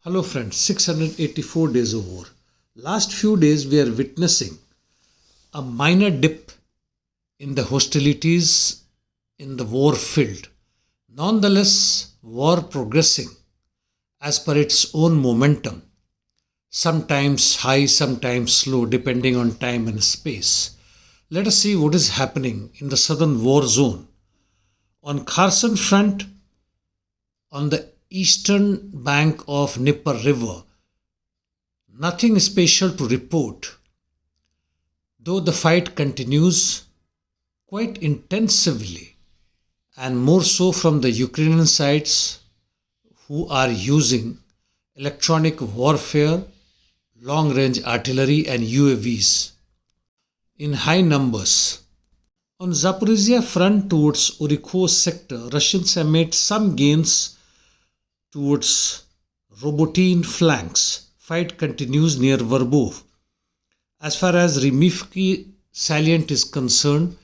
Hello friends, 684 days of war. Last few days we are witnessing a minor dip in the hostilities in the war field. Nonetheless, war progressing as per its own momentum, sometimes high, sometimes slow, depending on time and space. Let us see what is happening in the southern war zone. On Kherson front, on the eastern bank of Dnieper River, nothing special to report, though the fight continues quite intensively, and more so from the Ukrainian sides who are using electronic warfare, long range artillery, and UAVs in high numbers. On Zaporizhia front towards Orikho sector, Russians have made some gains towards Robotyne flanks. Fight continues near Verbov. As far as Rimivki salient is concerned,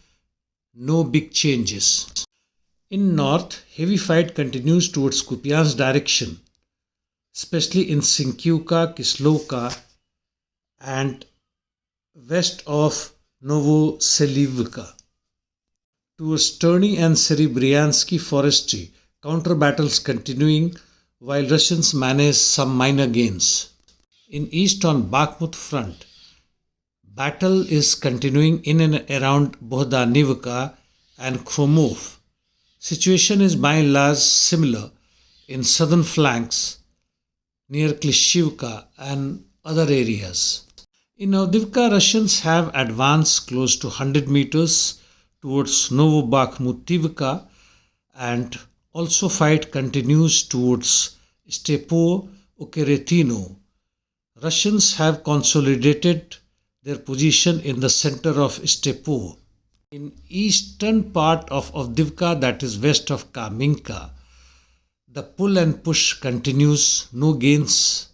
no big changes. In north, heavy fight continues towards Kupiansk direction, especially in Sinkiivka, Kislovka and west of Novoselivka. Towards Terny and Serebryansky forestry, counter battles continuing while Russians manage some minor gains. In east on Bakhmut front, battle is continuing in and around Bohdanivka and Kromov. Situation is by and large similar in southern flanks near Klishivka and other areas. In Avdiivka, Russians have advanced close to 100 meters towards Novobakhmutivka, and also fight continues towards Stepo Okeretino. Russians have consolidated their position in the center of Stepo. In eastern part of Avdiivka, that is west of Kaminka, the pull and push continues, no gains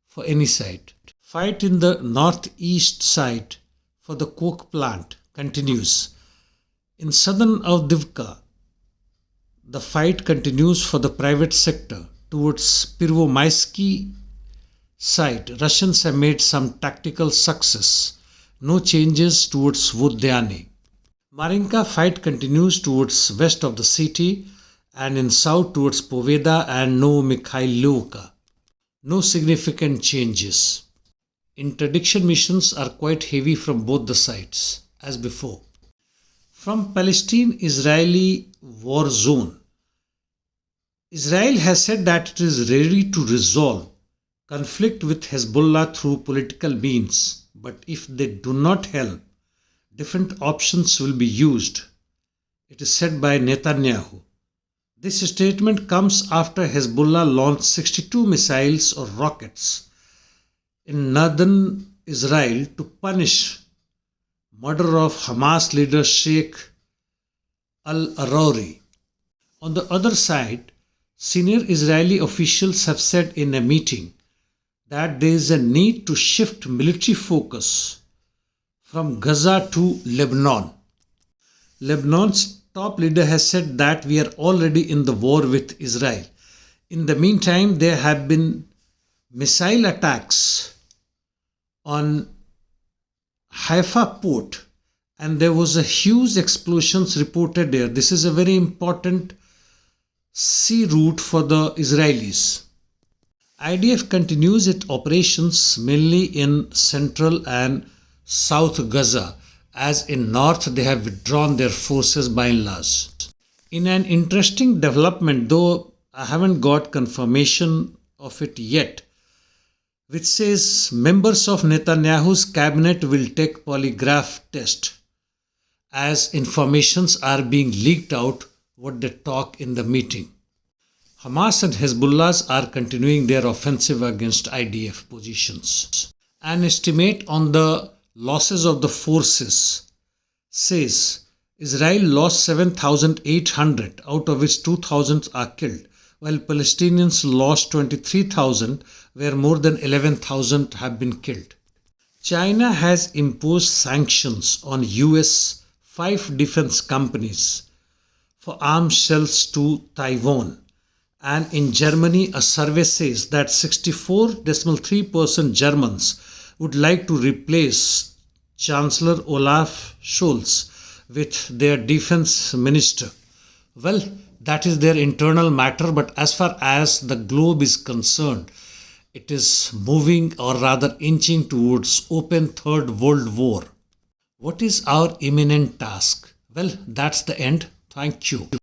for any side. Fight in the northeast side for the coke plant continues. In southern Avdiivka, the fight continues for the private sector. Towards Pervomaisky side, Russians have made some tactical success. No changes towards Vodyane. Marinka fight continues towards west of the city and in south towards Poveda and Novomikhailivka. No significant changes. Interdiction missions are quite heavy from both the sides as before. From Palestine-Israeli war zone, Israel has said that it is ready to resolve conflict with Hezbollah through political means, but if they do not help, different options will be used. It is said by Netanyahu. This statement comes after Hezbollah launched 62 missiles or rockets in northern Israel to punish murder of Hamas leader Sheikh al-Arori. On the other side, senior Israeli officials have said in a meeting that there is a need to shift military focus from Gaza to Lebanon. Lebanon's top leader has said that we are already in the war with Israel. In the meantime, there have been missile attacks on Haifa port, and there was a huge explosions reported there. This is a very important sea route for the Israelis. IDF continues its operations mainly in central and south Gaza, as in north they have withdrawn their forces by and large. In an interesting development, though I haven't got confirmation of it yet, which says members of Netanyahu's cabinet will take polygraph test as informations are being leaked out what they talk in the meeting. Hamas and Hezbollah are continuing their offensive against IDF positions. An estimate on the losses of the forces says Israel lost 7,800, out of which 2,000 are killed, while Palestinians lost 23,000, where more than 11,000 have been killed. China has imposed sanctions on US 5 defense companies for arms sales to Taiwan, And in Germany, a survey says that 64.3% Germans would like to replace Chancellor Olaf Scholz with their defense minister. Well, that is their internal matter, but as far as the globe is concerned, it is moving or rather inching towards open third world war. What is our imminent task? Well, that's the end. Thank you.